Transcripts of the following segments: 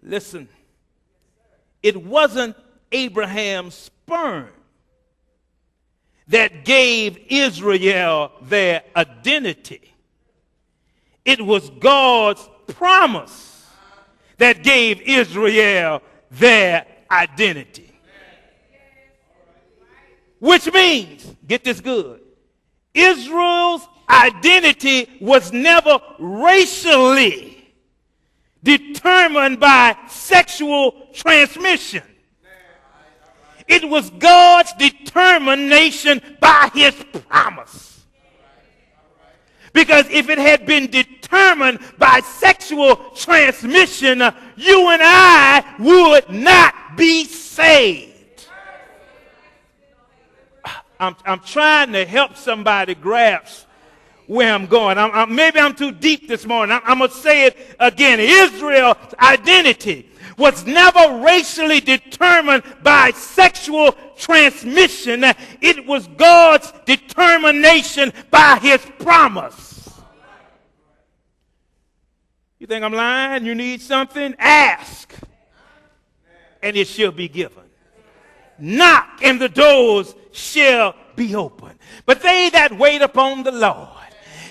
Listen, it wasn't Abraham's sperm that gave Israel their identity. It was God's promise that gave Israel their identity. Which means, get this good, Israel's identity was never racially determined by sexual transmission. It was God's determination by his promise. Because if it had been determined by sexual transmission, you and I would not be saved. I'm trying to help somebody grasp where I'm going. Maybe I'm too deep this morning. I'm going to say it again. Israel's identity was never racially determined by sexual transmission. It was God's determination by his promise. You think I'm lying? You need something? Ask, and it shall be given. Knock, and the doors shall be open. But they that wait upon the Lord,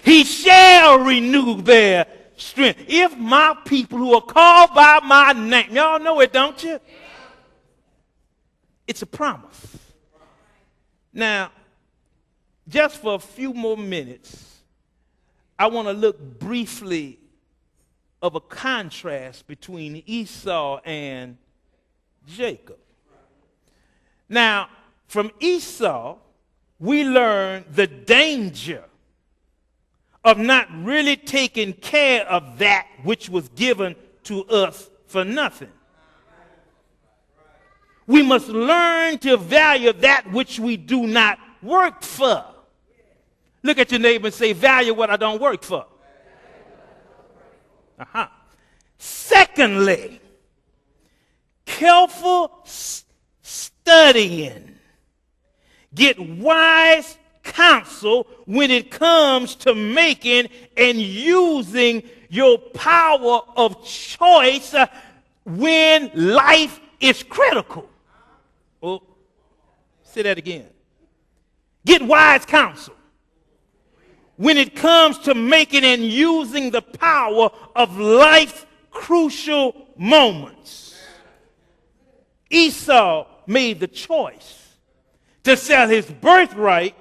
he shall renew their strength. If my people who are called by my name, y'all know it, don't you? It's a promise. Now, just for a few more minutes, I want to look briefly of a contrast between Esau and Jacob. Now, from Esau, we learn the danger of not really taking care of that which was given to us for nothing. We must learn to value that which we do not work for. Look at your neighbor and say, value what I don't work for. Secondly, careful studying. Get wise counsel when it comes to making and using your power of choice when life is critical. Oh, say that again. Get wise counsel when it comes to making and using the power of life's crucial moments. Esau made the choice to sell his birthright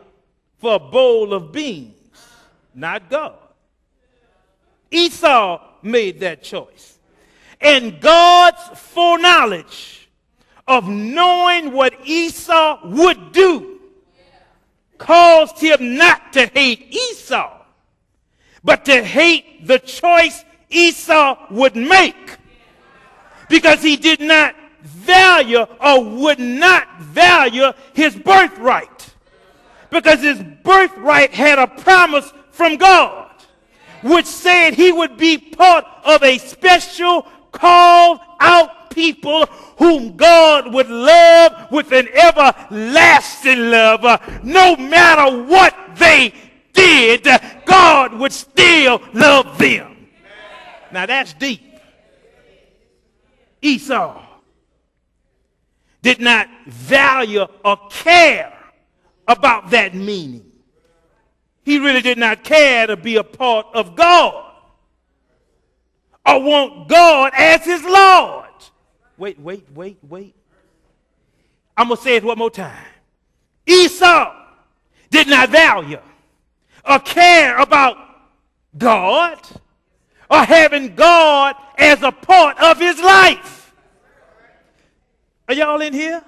for a bowl of beans, not God. Esau made that choice. And God's foreknowledge of knowing what Esau would do caused him not to hate Esau, but to hate the choice Esau would make, because he did not value or would not value his birthright. Because his birthright had a promise from God, which said he would be part of a special called out people whom God would love with an everlasting love. No matter what they did, God would still love them. Now that's deep. Esau did not value or care about that meaning. He really did not care to be a part of God or want God as his Lord. Wait. I'm going to say it one more time. Esau did not value or care about God or having God as a part of his life. Are y'all in here?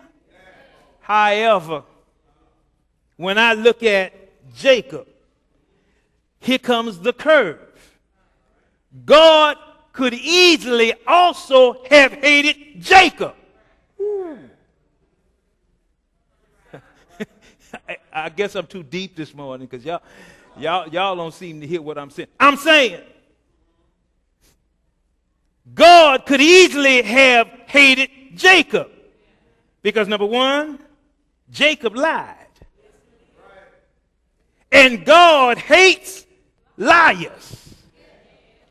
However, when I look at Jacob, here comes the curve. God could easily also have hated Jacob. I guess I'm too deep this morning because y'all don't seem to hear what I'm saying. I'm saying God could easily have hated Jacob because, number one, Jacob lied. And God hates liars.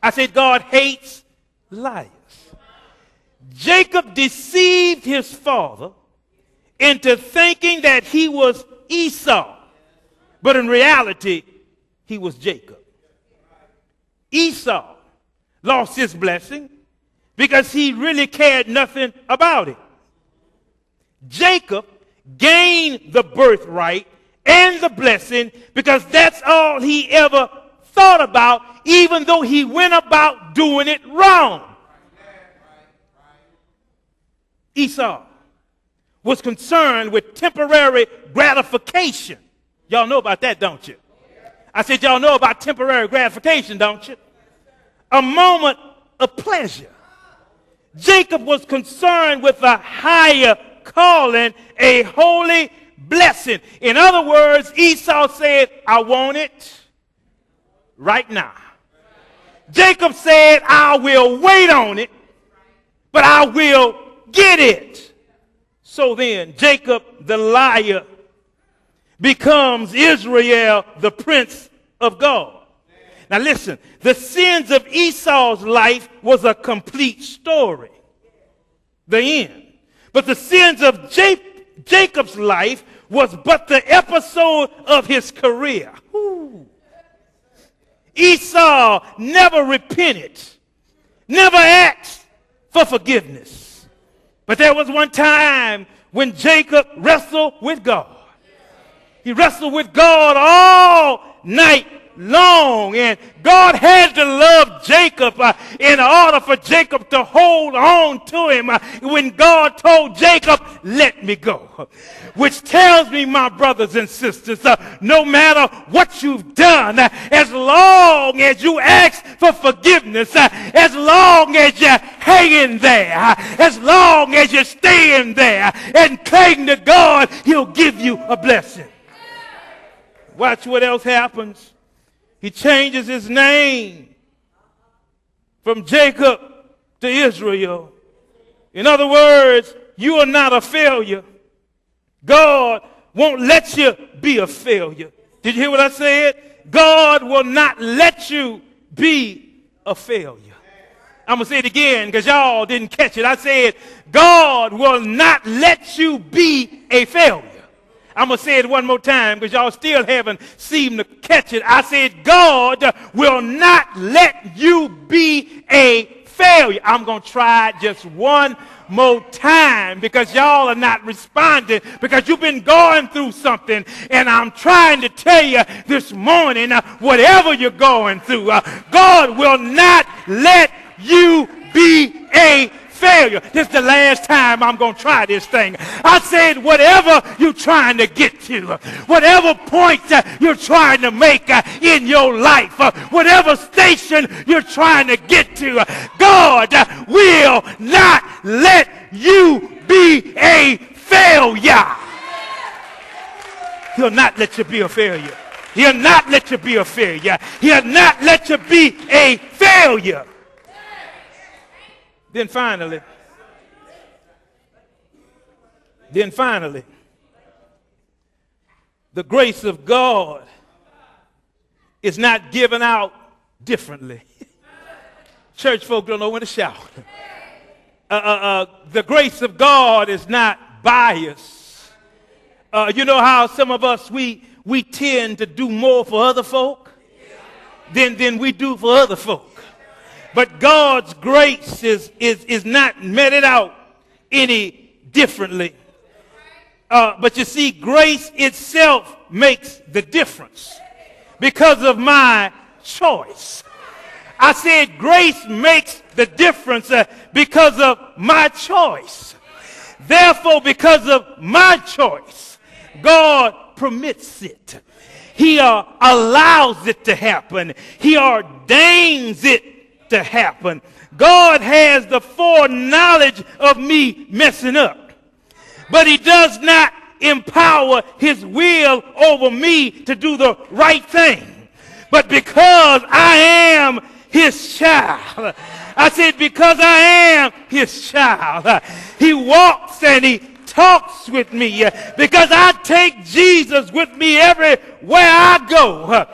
I said God hates liars. Jacob deceived his father into thinking that he was Esau, but in reality, he was Jacob. Esau lost his blessing because he really cared nothing about it. Jacob gained the birthright and the blessing because that's all he ever thought about, even though he went about doing it wrong. Esau was concerned with temporary gratification. Y'all know about that, don't you? I said, y'all know about temporary gratification, don't you? A moment of pleasure. Jacob was concerned with a higher calling, a holy blessing. In other words, Esau said, I want it right now. Jacob said, I will wait on it, but I will get it. So then, Jacob the liar becomes Israel the prince of God. Now listen, the sins of Esau's life was a complete story, the end. But the sins of Jacob's life was but the episode of his career. Ooh. Esau never repented, never asked for forgiveness. But there was one time when Jacob wrestled with God. He wrestled with God all night long, and God had to love Jacob in order for Jacob to hold on to him when God told Jacob, let me go. Which tells me, my brothers and sisters, no matter what you've done, as long as you ask for forgiveness, as long as you're hanging there, as long as you're staying there and cling to God, he'll give you a blessing. Watch what else happens. He changes his name from Jacob to Israel. In other words, you are not a failure. God won't let you be a failure. Did you hear what I said? God will not let you be a failure. I'm going to say it again because y'all didn't catch it. I said, God will not let you be a failure. I'm going to say it one more time because y'all still haven't seemed to catch it. I said, God will not let you be a failure. I'm going to try just one more time because y'all are not responding because you've been going through something. And I'm trying to tell you this morning, whatever you're going through, God will not let you be a failure. This is the last time I'm going to try this thing. I said, whatever you're trying to get to, whatever point you're trying to make in your life, whatever station you're trying to get to, God will not let you be a failure. He'll not let you be a failure. He'll not let you be a failure. He'll not let you be a failure. Then finally, the grace of God is not given out differently. Church folk don't know when to shout. The grace of God is not biased. You know how some of us, we tend to do more for other folk than we do for other folk. But God's grace is not meted out any differently. But you see, grace itself makes the difference because of my choice. I said grace makes the difference because of my choice. Therefore, because of my choice, God permits it. He allows it to happen. He ordains it to happen. God has the foreknowledge of me messing up, but he does not empower his will over me to do the right thing. But because I am his child, I said because I am his child, he walks and he talks with me because I take Jesus with me everywhere I go.